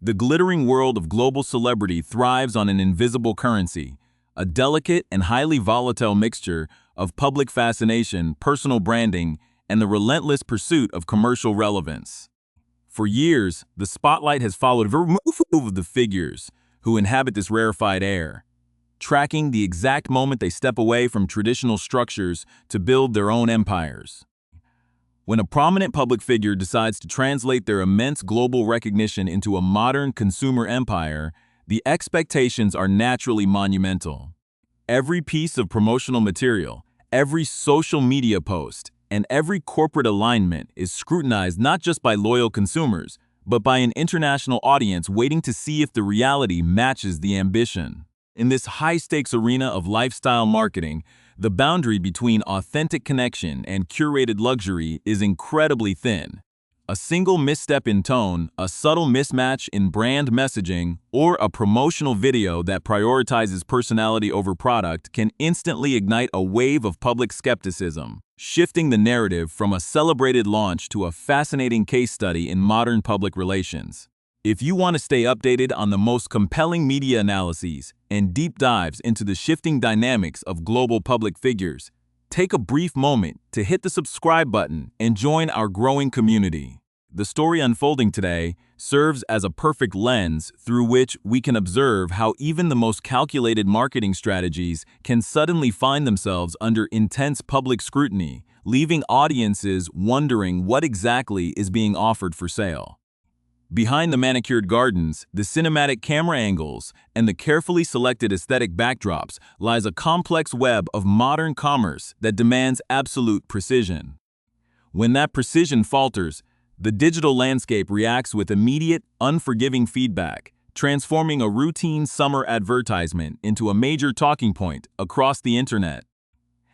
The glittering world of global celebrity thrives on an invisible currency, a delicate and highly volatile mixture of public fascination, personal branding, and the relentless pursuit of commercial relevance. For years, the spotlight has followed the figures who inhabit this rarefied air, tracking the exact moment they step away from traditional structures to build their own empires. When a prominent public figure decides to translate their immense global recognition into a modern consumer empire, the expectations are naturally monumental. Every piece of promotional material, every social media post, and every corporate alignment is scrutinized not just by loyal consumers, but by an international audience waiting to see if the reality matches the ambition. In this high-stakes arena of lifestyle marketing, the boundary between authentic connection and curated luxury is incredibly thin. A single misstep in tone, a subtle mismatch in brand messaging, or a promotional video that prioritizes personality over product can instantly ignite a wave of public skepticism, shifting the narrative from a celebrated launch to a fascinating case study in modern public relations. If you want to stay updated on the most compelling media analyses and deep dives into the shifting dynamics of global public figures, take a brief moment to hit the subscribe button and join our growing community. The story unfolding today serves as a perfect lens through which we can observe how even the most calculated marketing strategies can suddenly find themselves under intense public scrutiny, leaving audiences wondering what exactly is being offered for sale. Behind the manicured gardens, the cinematic camera angles, and the carefully selected aesthetic backdrops lies a complex web of modern commerce that demands absolute precision. When that precision falters, the digital landscape reacts with immediate, unforgiving feedback, transforming a routine summer advertisement into a major talking point across the internet.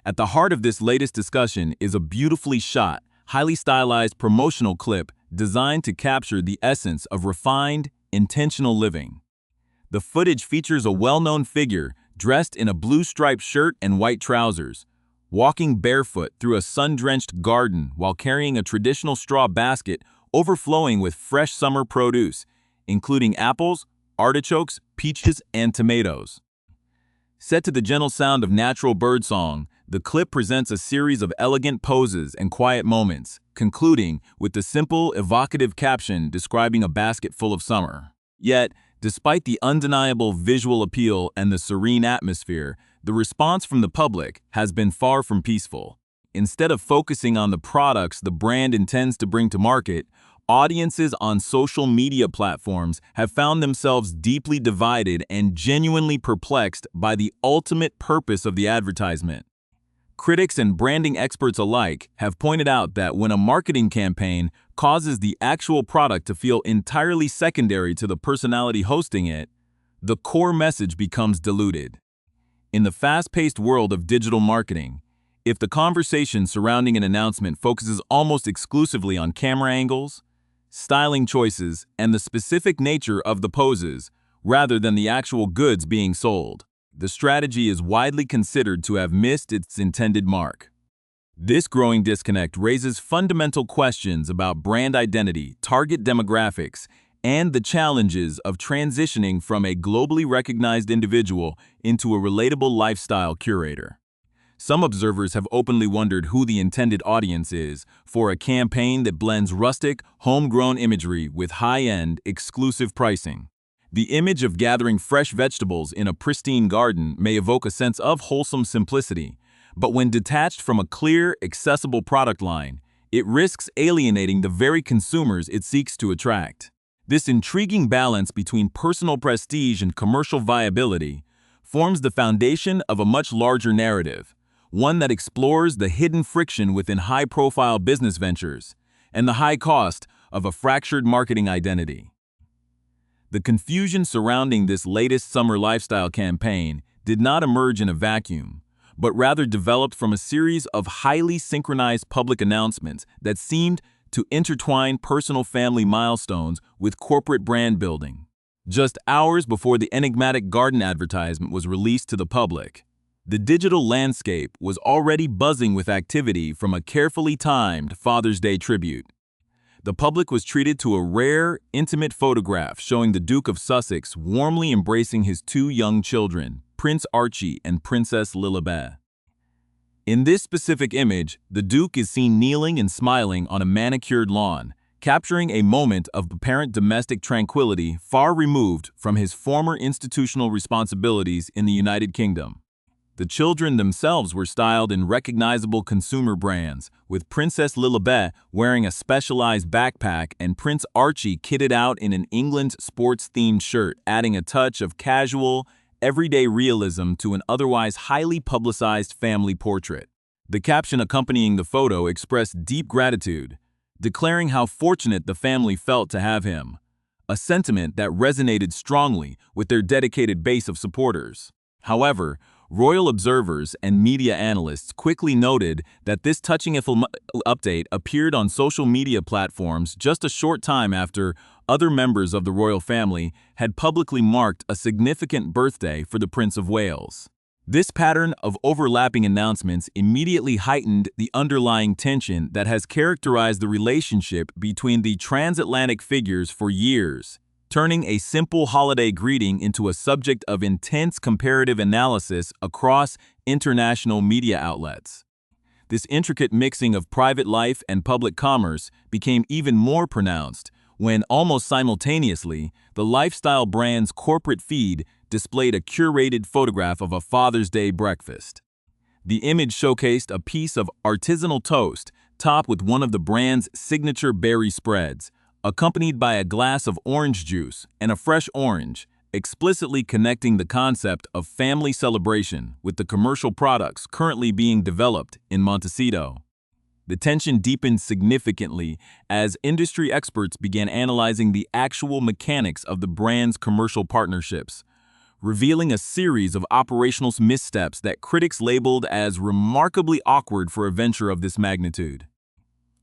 At the heart of this latest discussion is a beautifully shot, highly stylized promotional clip designed to capture the essence of refined, intentional living. The footage features a well-known figure dressed in a blue-striped shirt and white trousers, walking barefoot through a sun-drenched garden while carrying a traditional straw basket overflowing with fresh summer produce, including apples, artichokes, peaches, and tomatoes. Set to the gentle sound of natural birdsong, the clip presents a series of elegant poses and quiet moments, concluding with the simple, evocative caption describing a basket full of summer. Yet, despite the undeniable visual appeal and the serene atmosphere, the response from the public has been far from peaceful. Instead of focusing on the products the brand intends to bring to market, audiences on social media platforms have found themselves deeply divided and genuinely perplexed by the ultimate purpose of the advertisement. Critics and branding experts alike have pointed out that when a marketing campaign causes the actual product to feel entirely secondary to the personality hosting it, the core message becomes diluted. In the fast-paced world of digital marketing, if the conversation surrounding an announcement focuses almost exclusively on camera angles, styling choices, and the specific nature of the poses, rather than the actual goods being sold, the strategy is widely considered to have missed its intended mark. This growing disconnect raises fundamental questions about brand identity, target demographics, and the challenges of transitioning from a globally recognized individual into a relatable lifestyle curator. Some observers have openly wondered who the intended audience is for a campaign that blends rustic, homegrown imagery with high-end, exclusive pricing. The image of gathering fresh vegetables in a pristine garden may evoke a sense of wholesome simplicity, but when detached from a clear, accessible product line, it risks alienating the very consumers it seeks to attract. This intriguing balance between personal prestige and commercial viability forms the foundation of a much larger narrative, one that explores the hidden friction within high-profile business ventures and the high cost of a fractured marketing identity. The confusion surrounding this latest summer lifestyle campaign did not emerge in a vacuum, but rather developed from a series of highly synchronized public announcements that seemed to intertwine personal family milestones with corporate brand building. Just hours before the enigmatic garden advertisement was released to the public, the digital landscape was already buzzing with activity from a carefully timed Father's Day tribute. the public was treated to a rare, intimate photograph showing the Duke of Sussex warmly embracing his two young children, Prince Archie and Princess Lilibet. In this specific image, the Duke is seen kneeling and smiling on a manicured lawn, capturing a moment of apparent domestic tranquility far removed from his former institutional responsibilities in the United Kingdom. The children themselves were styled in recognizable consumer brands, with Princess Lilibet wearing a specialized backpack and Prince Archie kitted out in an England sports-themed shirt, adding a touch of casual, everyday realism to an otherwise highly publicized family portrait. The caption accompanying the photo expressed deep gratitude, declaring how fortunate the family felt to have him, a sentiment that resonated strongly with their dedicated base of supporters. However, royal observers and media analysts quickly noted that this touching update appeared on social media platforms just a short time after other members of the royal family had publicly marked a significant birthday for the Prince of Wales. This pattern of overlapping announcements immediately heightened the underlying tension that has characterized the relationship between the transatlantic figures for years, turning a simple holiday greeting into a subject of intense comparative analysis across international media outlets. This intricate mixing of private life and public commerce became even more pronounced when, almost simultaneously, the lifestyle brand's corporate feed displayed a curated photograph of a Father's Day breakfast. The image showcased a piece of artisanal toast topped with one of the brand's signature berry spreads, accompanied by a glass of orange juice and a fresh orange, explicitly connecting the concept of family celebration with the commercial products currently being developed in Montecito. The tension deepened significantly as industry experts began analyzing the actual mechanics of the brand's commercial partnerships, revealing a series of operational missteps that critics labeled as remarkably awkward for a venture of this magnitude.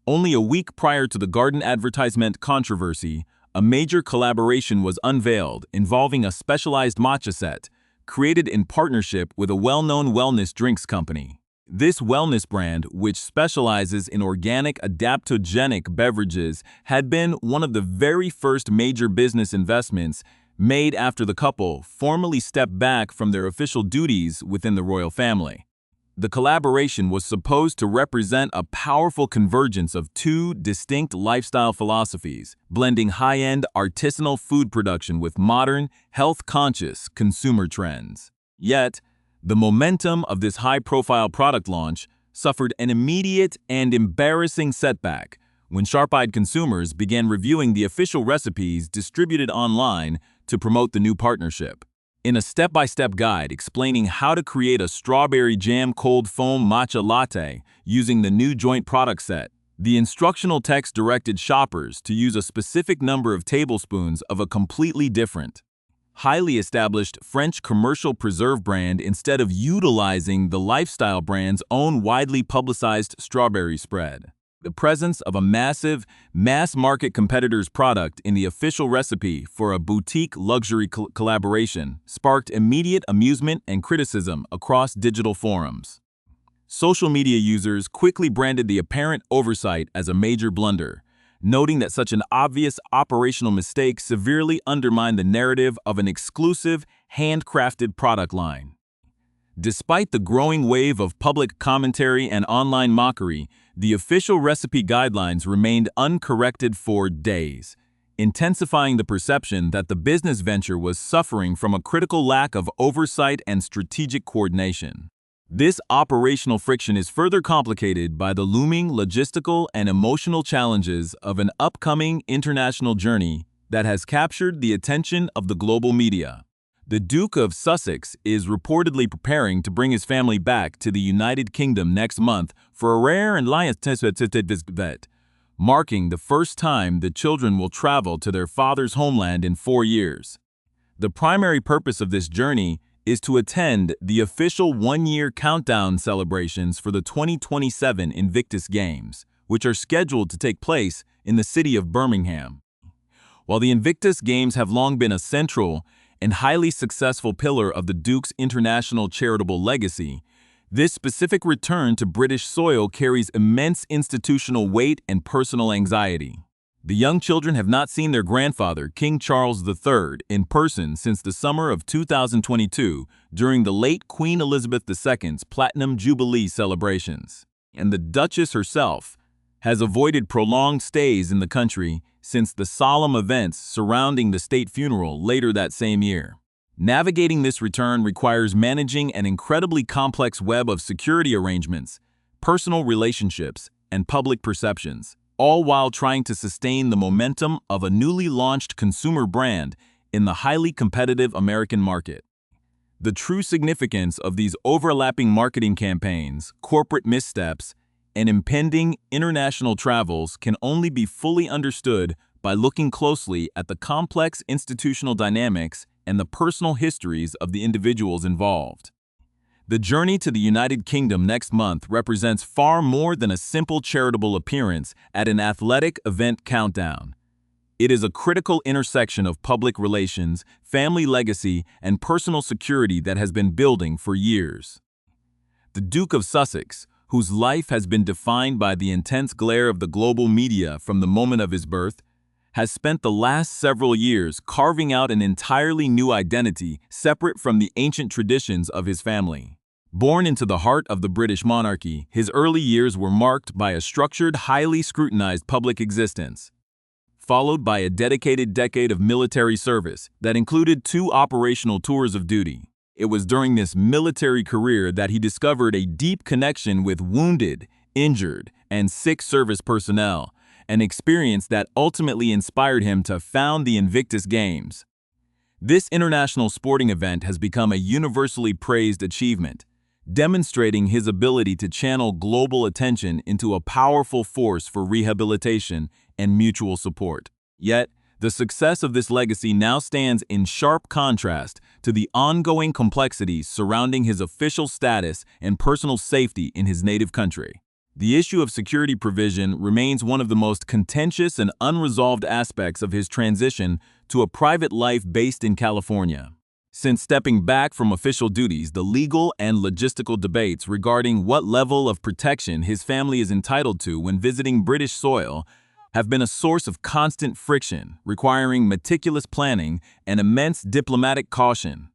Only a week prior to the garden advertisement controversy, a major collaboration was unveiled involving a specialized matcha set, created in partnership with a well-known wellness drinks company. This wellness brand, which specializes in organic adaptogenic beverages, had been one of the very first major business investments made after the couple formally stepped back from their official duties within the royal family. The collaboration was supposed to represent a powerful convergence of two distinct lifestyle philosophies, blending high-end artisanal food production with modern, health-conscious consumer trends. Yet, the momentum of this high-profile product launch suffered an immediate and embarrassing setback when sharp-eyed consumers began reviewing the official recipes distributed online to promote the new partnership. In a step-by-step guide explaining how to create a strawberry jam cold foam matcha latte using the new joint product set, the instructional text directed shoppers to use a specific number of tablespoons of a completely different, highly established French commercial preserve brand instead of utilizing the lifestyle brand's own widely publicized strawberry spread. The presence of a massive, mass-market competitor's product in the official recipe for a boutique luxury collaboration sparked immediate amusement and criticism across digital forums. Social media users quickly branded the apparent oversight as a major blunder, noting that such an obvious operational mistake severely undermined the narrative of an exclusive, handcrafted product line. Despite the growing wave of public commentary and online mockery, the official recipe guidelines remained uncorrected for days, intensifying the perception that the business venture was suffering from a critical lack of oversight and strategic coordination. This operational friction is further complicated by the looming logistical and emotional challenges of an upcoming international journey that has captured the attention of the global media. The Duke of Sussex is reportedly preparing to bring his family back to the United Kingdom next month for a rare and visit, marking the first time the children will travel to their father's homeland in 4 years. The primary purpose of this journey is to attend the official one-year countdown celebrations for the 2027 Invictus Games, which are scheduled to take place in the city of Birmingham. While the Invictus Games have long been a central and highly successful pillar of the Duke's international charitable legacy, this specific return to British soil carries immense institutional weight and personal anxiety. The young children have not seen their grandfather, King Charles III, in person since the summer of 2022 during the late Queen Elizabeth II's Platinum Jubilee celebrations. And the Duchess herself has avoided prolonged stays in the country since the solemn events surrounding the state funeral later that same year. Navigating this return requires managing an incredibly complex web of security arrangements, personal relationships, and public perceptions, all while trying to sustain the momentum of a newly launched consumer brand in the highly competitive American market. The true significance of these overlapping marketing campaigns, corporate missteps, and impending international travels can only be fully understood by looking closely at the complex institutional dynamics and the personal histories of the individuals involved. The journey to the United Kingdom next month represents far more than a simple charitable appearance at an athletic event countdown. It is a critical intersection of public relations, family legacy, and personal security that has been building for years. The Duke of Sussex, whose life has been defined by the intense glare of the global media from the moment of his birth, has spent the last several years carving out an entirely new identity separate from the ancient traditions of his family. Born into the heart of the British monarchy, his early years were marked by a structured, highly scrutinized public existence, followed by a dedicated decade of military service that included 2 operational tours of duty. It was during this military career that he discovered a deep connection with wounded, injured, and sick service personnel, an experience that ultimately inspired him to found the Invictus Games. This international sporting event has become a universally praised achievement, demonstrating his ability to channel global attention into a powerful force for rehabilitation and mutual support. Yet, the success of this legacy now stands in sharp contrast to the ongoing complexities surrounding his official status and personal safety in his native country. The issue of security provision remains one of the most contentious and unresolved aspects of his transition to a private life based in California. Since stepping back from official duties, the legal and logistical debates regarding what level of protection his family is entitled to when visiting British soil have been a source of constant friction, requiring meticulous planning and immense diplomatic caution.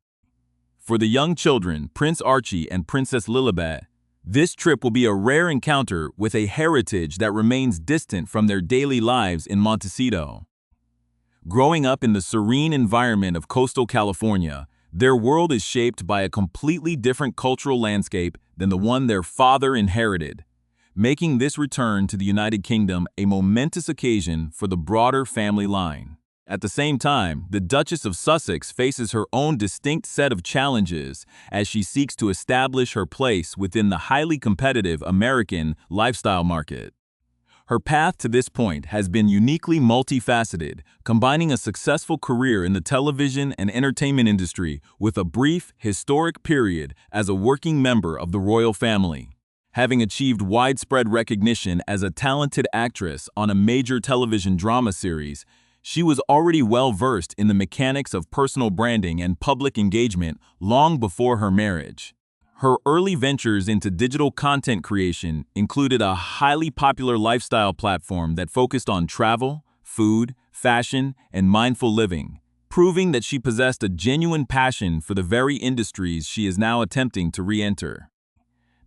For the young children, Prince Archie and Princess Lilibet, this trip will be a rare encounter with a heritage that remains distant from their daily lives in Montecito. Growing up in the serene environment of coastal California, their world is shaped by a completely different cultural landscape than the one their father inherited, making this return to the United Kingdom a momentous occasion for the broader family line. At the same time, the Duchess of Sussex faces her own distinct set of challenges as she seeks to establish her place within the highly competitive American lifestyle market. Her path to this point has been uniquely multifaceted, combining a successful career in the television and entertainment industry with a brief, historic period as a working member of the royal family. Having achieved widespread recognition as a talented actress on a major television drama series, she was already well-versed in the mechanics of personal branding and public engagement long before her marriage. Her early ventures into digital content creation included a highly popular lifestyle platform that focused on travel, food, fashion, and mindful living, proving that she possessed a genuine passion for the very industries she is now attempting to re-enter.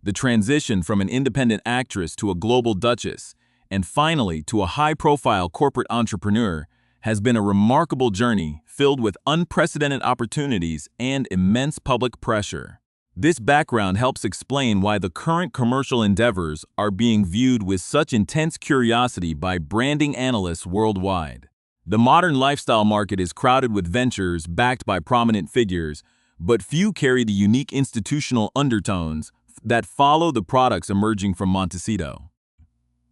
The transition from an independent actress to a global duchess, and finally to a high-profile corporate entrepreneur, has been a remarkable journey filled with unprecedented opportunities and immense public pressure. This background helps explain why the current commercial endeavors are being viewed with such intense curiosity by branding analysts worldwide. The modern lifestyle market is crowded with ventures backed by prominent figures, but few carry the unique institutional undertones that follow the products emerging from Montecito.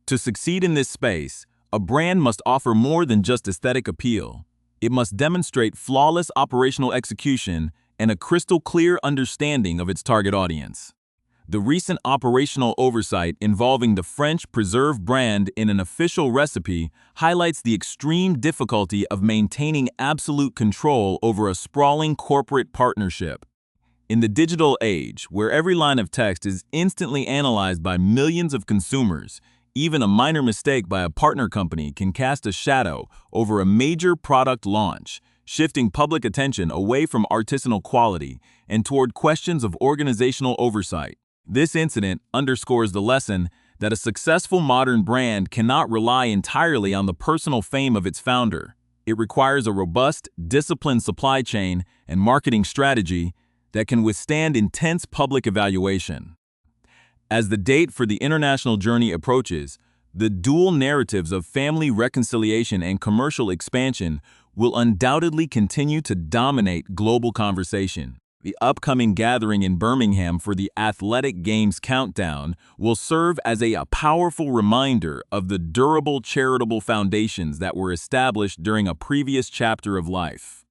To succeed in this space, a brand must offer more than just aesthetic appeal. It must demonstrate flawless operational execution and a crystal-clear understanding of its target audience. The recent operational oversight involving the French preserve brand in an official recipe highlights the extreme difficulty of maintaining absolute control over a sprawling corporate partnership. In the digital age, where every line of text is instantly analyzed by millions of consumers, Even a minor mistake by a partner company can cast a shadow over a major product launch, shifting public attention away from artisanal quality and toward questions of organizational oversight. This incident underscores the lesson that a successful modern brand cannot rely entirely on the personal fame of its founder. It requires a robust, disciplined supply chain and marketing strategy that can withstand intense public evaluation. As the date for the international journey approaches, the dual narratives of family reconciliation and commercial expansion will undoubtedly continue to dominate global conversation. The upcoming gathering in Birmingham for the Athletic Games Countdown will serve as a powerful reminder of the durable charitable foundations that were established during a previous chapter of life.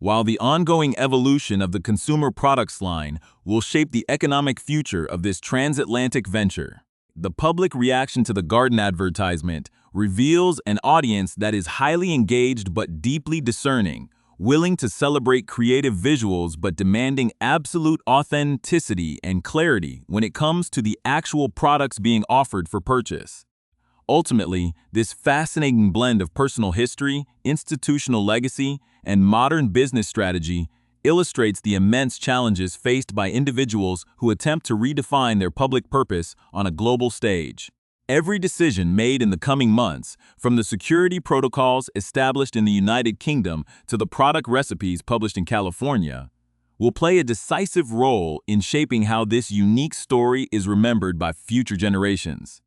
While the ongoing evolution of the consumer products line will shape the economic future of this transatlantic venture, the public reaction to the Garden advertisement reveals an audience that is highly engaged but deeply discerning, willing to celebrate creative visuals but demanding absolute authenticity and clarity when it comes to the actual products being offered for purchase. Ultimately, this fascinating blend of personal history, institutional legacy, and modern business strategy illustrates the immense challenges faced by individuals who attempt to redefine their public purpose on a global stage. Every decision made in the coming months, from the security protocols established in the United Kingdom to the product recipes published in California, will play a decisive role in shaping how this unique story is remembered by future generations.